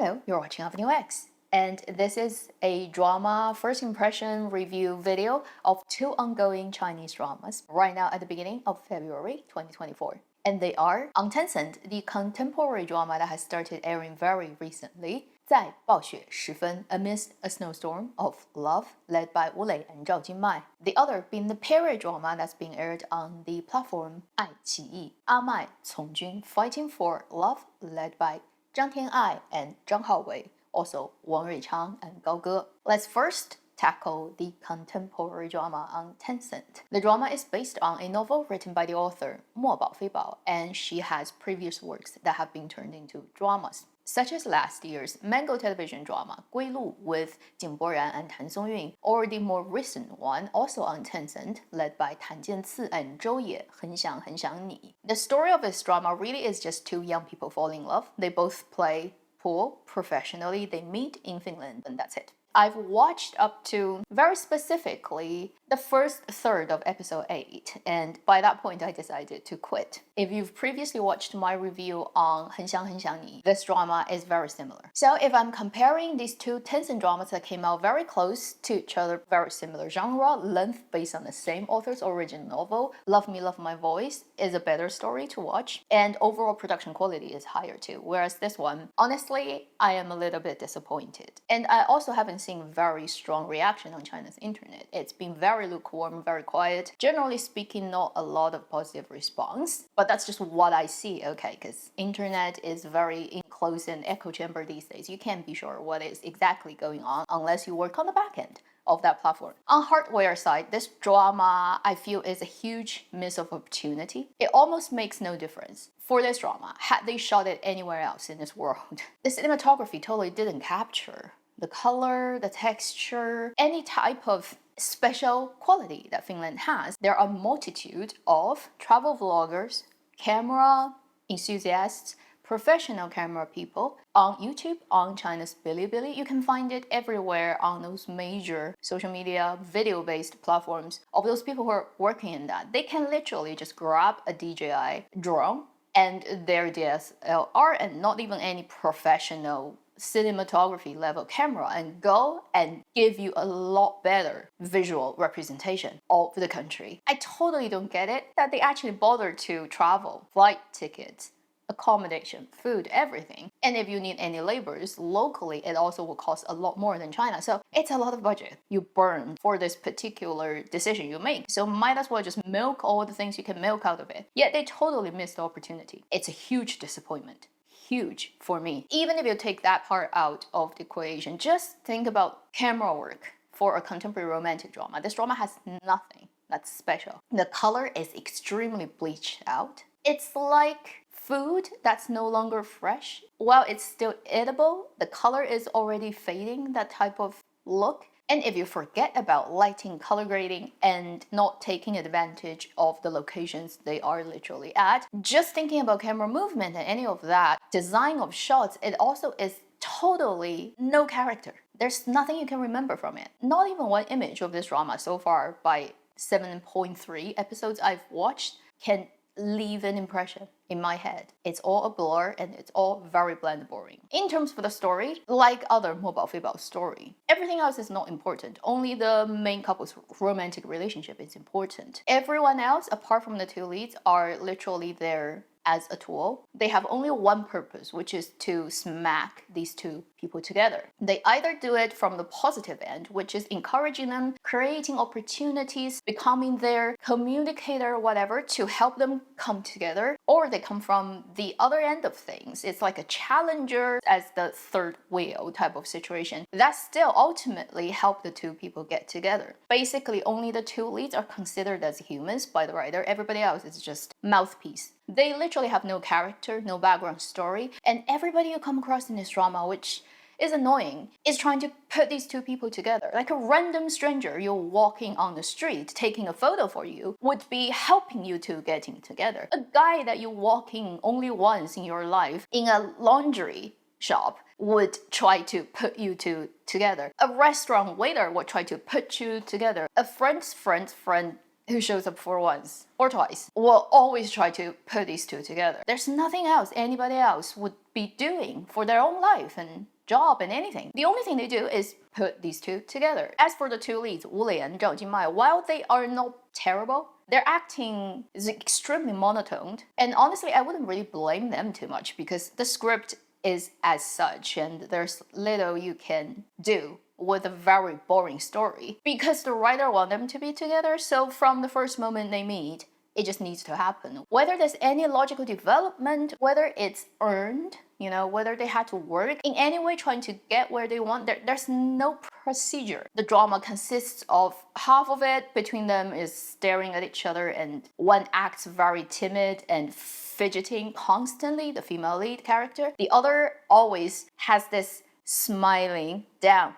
Hello, you're watching Avenue X, and this is a drama first impression review video of two ongoing Chinese dramas right now at the beginning of February 2024. And they are on Tencent, the contemporary drama that has started airing very recently, 在暴雪时分 Amidst a Snowstorm of Love, led by Wu Lei and Zhao Jinmai. The other being the period drama that's being aired on the platform 爱奇艺 阿麦从军 Fighting for Love, led by Zhang Tian'ai and Zhang Haowei, also Wang Ruichang and Gao Ge. Let's first tackle the contemporary drama on Tencent. The drama is based on a novel written by the author Mo Baofeibao, and she has previous works that have been turned into dramas, such as last year's Mango television drama 归路 with Jing Boran and Tan Songyun, or the more recent one also on Tencent, led by Tan Jianci and Zhou Ye, 很想很想你. The story of this drama really is just two young people falling in love. They both play pool professionally, they meet in Finland, and that's it. I've watched up to, very specifically, the first third of episode 8, and by that point I decided to quit. If you've previously watched my review on 很想很想你, this drama is very similar. So if I'm comparing these two Tencent dramas that came out very close to each other, very similar genre, length based on the same author's original novel, Love Me, Love My Voice is a better story to watch, and overall production quality is higher too, whereas this one, honestly, I am a little bit disappointed. And I also haven't seen very strong reaction on China's internet. It's been very lukewarm, very quiet. Generally speaking, not a lot of positive response, but that's just what I see, okay, because internet is very enclosed and echo chamber these days. You can't be sure what is exactly going on unless you work on the back end of that platform. On hardware side, this drama I feel is a huge miss of opportunity. It almost makes no difference for this drama had they shot it anywhere else in this world. The cinematography totally didn't capture the color, the texture, any type of special quality that Finland has. There are a multitude of travel vloggers, camera enthusiasts, professional camera people on YouTube, on China's Bilibili. You can find it everywhere on those major social media video-based platforms of those people who are working in that. They can literally just grab a DJI drone and their DSLR and not even any professional cinematography level camera and go and give you a lot better visual representation of the country. I totally don't get it that they actually bother to travel, flight tickets, accommodation, food, everything. And if you need any labors locally, it also will cost a lot more than China. So it's a lot of budget you burn for this particular decision you make. So might as well just milk all the things you can milk out of it. Yet they totally missed the opportunity. It's a huge disappointment. Huge for me. Even if you take that part out of the equation, just think about camera work for a contemporary romantic drama. This drama has nothing that's special. The color is extremely bleached out. It's like food that's no longer fresh. While it's still edible, the color is already fading, that type of look. And if you forget about lighting, color grading, and not taking advantage of the locations they are literally at, just thinking about camera movement and any of that, design of shots, it also is totally no character. There's nothing you can remember from it. Not even one image of this drama so far by 7.3 episodes I've watched can leave an impression in my head. It's all a blur and it's all very bland and boring. In terms of the story, like other Mo Baofeibao story, everything else is not important. Only the main couple's romantic relationship is important. Everyone else, apart from the two leads, are literally there as a tool. They have only one purpose, which is to smack these two people together. They either do it from the positive end, which is encouraging them, creating opportunities, becoming their communicator, whatever, to help them come together, or they come from the other end of things. It's like a challenger as the third wheel type of situation that still ultimately help the two people get together. Basically, only the two leads are considered as humans by the writer. Everybody else is just mouthpiece. They literally have no character, no background story, and everybody you come across in this drama, which is annoying, is trying to put these two people together. Like a random stranger you're walking on the street taking a photo for you would be helping you two getting together. A guy that you walk in only once in your life in a laundry shop would try to put you two together. A restaurant waiter would try to put you together. A friend's friend's friend who shows up for once or twice will always try to put these two together. There's nothing else anybody else would be doing for their own life and job and anything. The only thing they do is put these two together. As for the two leads, Wu Lei and Zhao Jinmai, while they are not terrible, their acting is extremely monotone. And honestly, I wouldn't really blame them too much because the script is as such and there's little you can do with a very boring story because the writer want them to be together. So from the first moment they meet, it just needs to happen. Whether there's any logical development, whether it's earned, whether they had to work in any way trying to get where they want, there's no procedure. The drama consists of half of it between them is staring at each other and one acts very timid and fidgeting constantly, the female lead character. The other always has this smiling down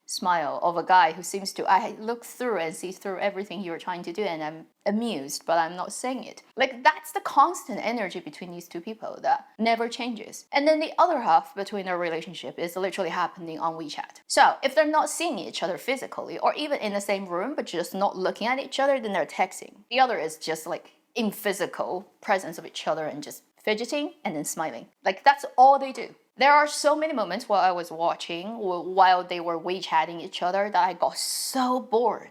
smile of a guy who seems to, I look through and see through everything you're trying to do and I'm amused, but I'm not saying it. Like that's the constant energy between these two people that never changes. And then the other half between their relationship is literally happening on WeChat. So if they're not seeing each other physically or even in the same room, but just not looking at each other, then they're texting. The other is just like in physical presence of each other and just fidgeting and then smiling. Like that's all they do. There are so many moments while I was watching, while they were WeChatting each other, that I got so bored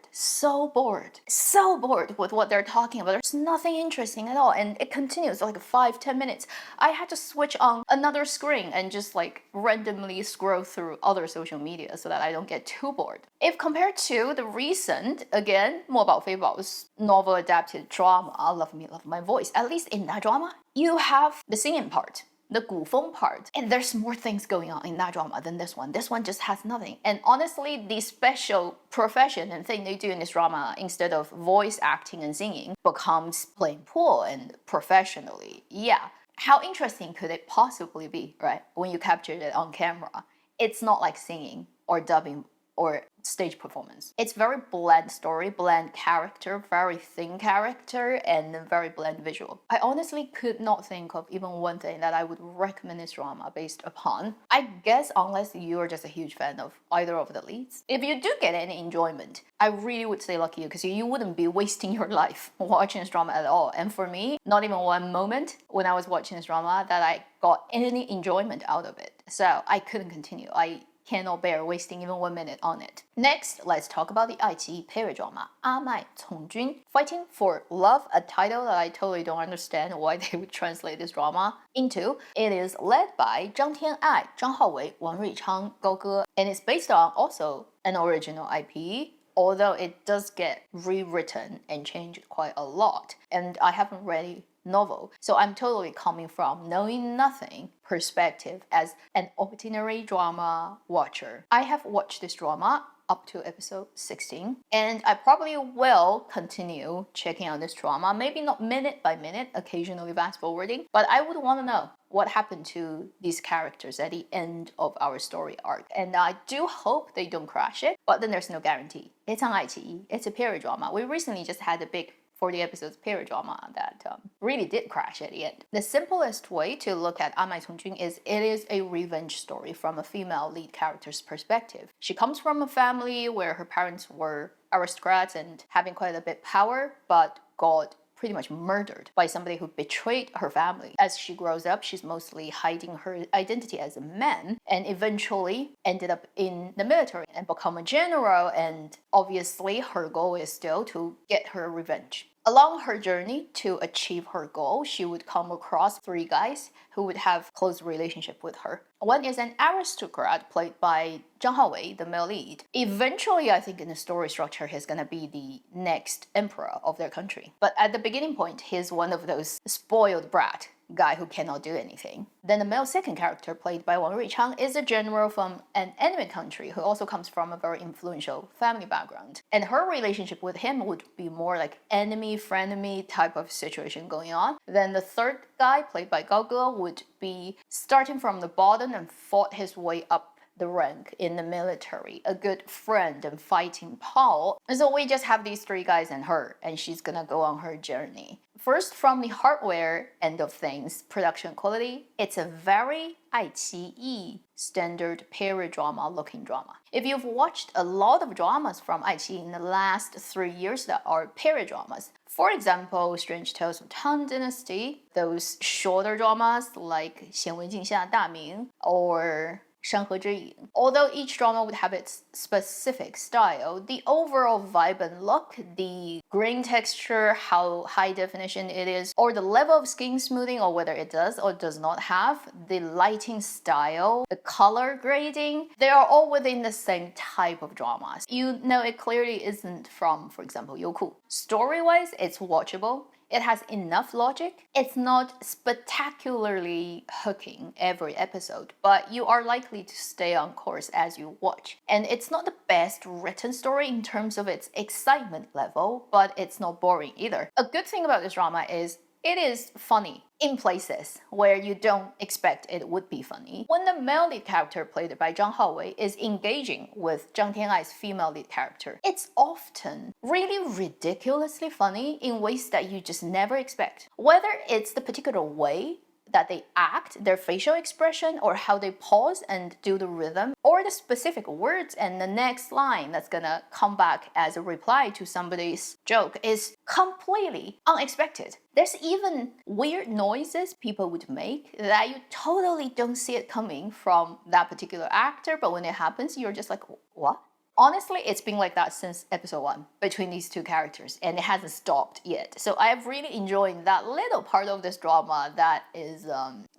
with what they're talking about. There's nothing interesting at all. And it continues like 5-10 minutes. I had to switch on another screen and just like randomly scroll through other social media so that I don't get too bored. If compared to the recent, again, 莫宝非宝's novel adapted drama, Love Me, Love My Voice, at least in that drama, you have the singing part, the 古风 part, and there's more things going on in that drama than this one. This one just has nothing. And honestly, the special profession and thing they do in this drama instead of voice acting and singing becomes playing pool and professionally. Yeah, how interesting could it possibly be, right? When you captured it on camera. It's not like singing or dubbing or stage performance. It's very bland story, bland character, very thin character, and very bland visual. I honestly could not think of even one thing that I would recommend this drama based upon. I guess unless you're just a huge fan of either of the leads. If you do get any enjoyment, I really would say lucky you because you wouldn't be wasting your life watching this drama at all. And for me, not even one moment when I was watching this drama that I got any enjoyment out of it. So I couldn't continue. I cannot bear wasting even 1 minute on it. Next, let's talk about the iQIYI period drama 阿麦从军 Fighting for Love, a title that I totally don't understand why they would translate this drama into. It is led by 张天爱, 张浩伟, 王瑞昌, 高歌, and it's based on also an original IP, although it does get rewritten and changed quite a lot. And I haven't read novel. So I'm totally coming from knowing nothing perspective as an ordinary drama watcher. I have watched this drama up to episode 16 and I probably will continue checking out this drama, maybe not minute by minute, occasionally fast forwarding, but I would want to know what happened to these characters at the end of our story arc. And I do hope they don't crash it, but then there's no guarantee. It's on iQIYI, it's a period drama. We recently just had a big 40 episodes period drama that really did crash at the end. The simplest way to look at 阿麦从军 is it is a revenge story from a female lead character's perspective. She comes from a family where her parents were aristocrats and having quite a bit power, but got pretty much murdered by somebody who betrayed her family. As she grows up, she's mostly hiding her identity as a man and eventually ended up in the military and become a general, and obviously her goal is still to get her revenge. Along her journey to achieve her goal, she would come across 3 guys who would have close relationship with her. One is an aristocrat played by Zhang Haowei, the male lead. Eventually, I think in the story structure, he's gonna be the next emperor of their country. But at the beginning point, he's one of those spoiled brat guy who cannot do anything. Then the male second character played by Wang Ruichang is a general from an enemy country who also comes from a very influential family background. And her relationship with him would be more like enemy-frenemy type of situation going on. Then the third guy played by Gao Ge would be starting from the bottom and fought his way up the rank in the military, a good friend and fighting pal. And so we just have these 3 guys and her, and she's gonna go on her journey. First, from the hardware end of things, production quality, it's a very 爱奇艺 standard period drama looking drama. If you've watched a lot of dramas from 爱奇艺 in the last 3 years that are period dramas, for example, Strange Tales of Tang Dynasty, those shorter dramas like 显微镜下大明 or 山河之影. Although each drama would have its specific style, the overall vibe and look, the grain texture, how high definition it is, or the level of skin smoothing, or whether it does or does not have, the lighting style, the color grading, they are all within the same type of dramas. You know it clearly isn't from, for example, Youku. Story-wise, it's watchable. It has enough logic. It's not spectacularly hooking every episode, but you are likely to stay on course as you watch. And it's not the best written story in terms of its excitement level, but it's not boring either. A good thing about this drama is it is funny in places where you don't expect it would be funny. When the male lead character played by Zhang Haowei is engaging with Zhang Tianai's female lead character, it's often really ridiculously funny in ways that you just never expect. Whether it's the particular way that they act, their facial expression, or how they pause and do the rhythm, or the specific words and the next line that's gonna come back as a reply to somebody's joke is completely unexpected. There's even weird noises people would make that you totally don't see it coming from that particular actor, but when it happens, you're just like, what? Honestly, it's been like that since episode 1 between these two characters, and it hasn't stopped yet. So I have really enjoyed that little part of this drama that is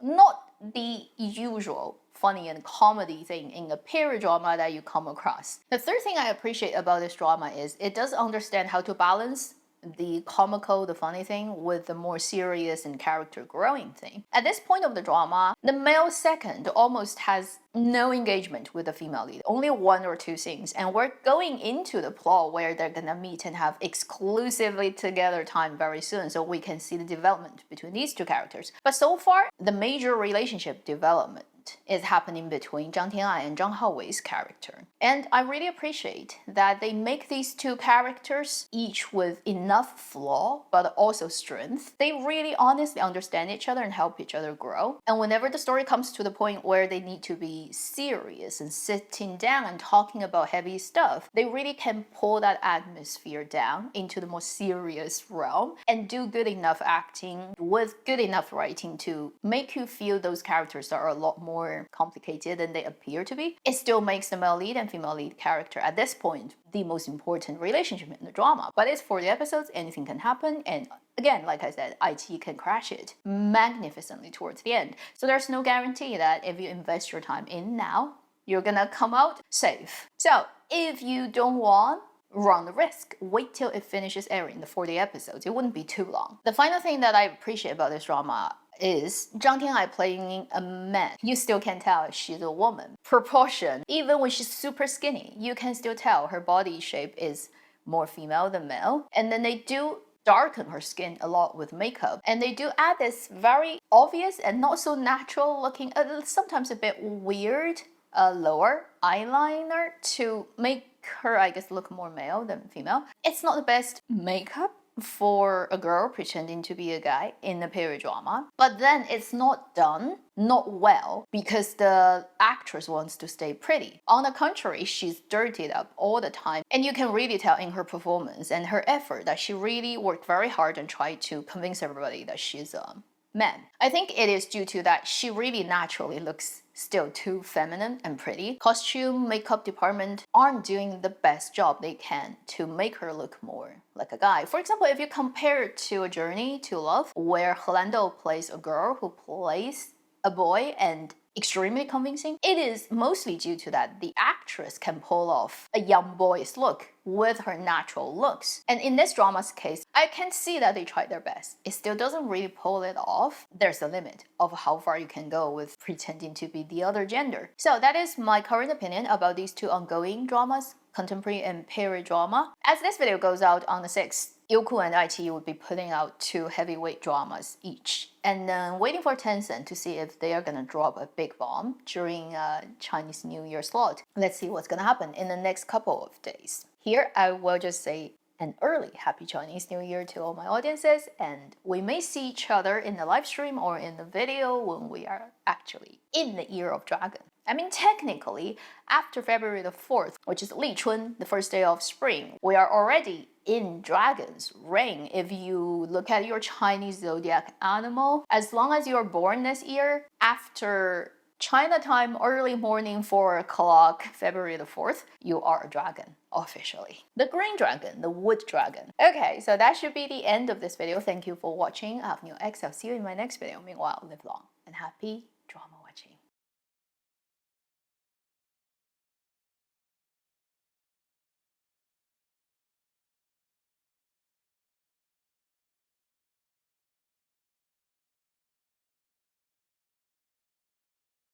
not the usual funny and comedy thing in a period drama that you come across. The third thing I appreciate about this drama is it does understand how to balance the comical, the funny thing with the more serious and character growing thing. At this point of the drama, the male second almost has no engagement with the female lead, only 1 or 2 scenes, and we're going into the plot where they're gonna meet and have exclusively together time very soon, so we can see the development between these two characters. But so far, the major relationship development is happening between Zhang Tianai and Zhang Haowei's character. And I really appreciate that they make these two characters each with enough flaw but also strength. They really honestly understand each other and help each other grow. And whenever the story comes to the point where they need to be serious and sitting down and talking about heavy stuff, they really can pull that atmosphere down into the more serious realm and do good enough acting with good enough writing to make you feel those characters are a lot more complicated than they appear to be. It still makes the male lead and female lead character at this point the most important relationship in the drama. But it's 40 episodes, anything can happen, and again, like I said, IT can crash it magnificently towards the end. So there's no guarantee that if you invest your time in now, you're gonna come out safe. So if you don't want run the risk. Wait till it finishes airing, the 40 episodes. It wouldn't be too long. The final thing that I appreciate about this drama is Zhang Tianai playing a man. You still can tell she's a woman. Proportion, even when she's super skinny, you can still tell her body shape is more female than male. And then they do darken her skin a lot with makeup. And they do add this very obvious and not so natural looking, sometimes a bit weird lower eyeliner to make her, I guess, look more male than female. It's not the best makeup for a girl pretending to be a guy in a period drama, but then it's not done not well because the actress wants to stay pretty. On the contrary, she's dirtied up all the time, and you can really tell in her performance and her effort that she really worked very hard and tried to convince everybody that she's a man. I think it is due to that she really naturally looks still too feminine and pretty. Costume, makeup department aren't doing the best job they can to make her look more like a guy. For example, if you compare it to A Journey to Love, where Helando plays a girl who plays a boy and extremely convincing, it is mostly due to that the actress can pull off a young boy's look with her natural looks. And in this drama's case, I can see that they tried their best. It still doesn't really pull it off. There's a limit of how far you can go with pretending to be the other gender. So that is my current opinion about these two ongoing dramas, contemporary and period drama. As this video goes out on the 6th, Youku and iQIYI would be putting out 2 heavyweight dramas each, and then waiting for Tencent to see if they are gonna drop a big bomb during Chinese New Year slot. Let's see what's gonna happen in the next couple of days. Here, I will just say an early Happy Chinese New Year to all my audiences, and we may see each other in the live stream or in the video when we are actually in the Year of Dragon. I mean, technically, after February the 4th, which is Li Chun, the first day of spring, we are already in Dragon's reign. If you look at your Chinese zodiac animal, as long as you're born this year, after China time, early morning, 4 o'clock, February the 4th, you are a dragon, officially. The green dragon, the wood dragon. Okay, so that should be the end of this video. Thank you for watching. I have new X. I'll see you in my next video. Meanwhile, live long and happy.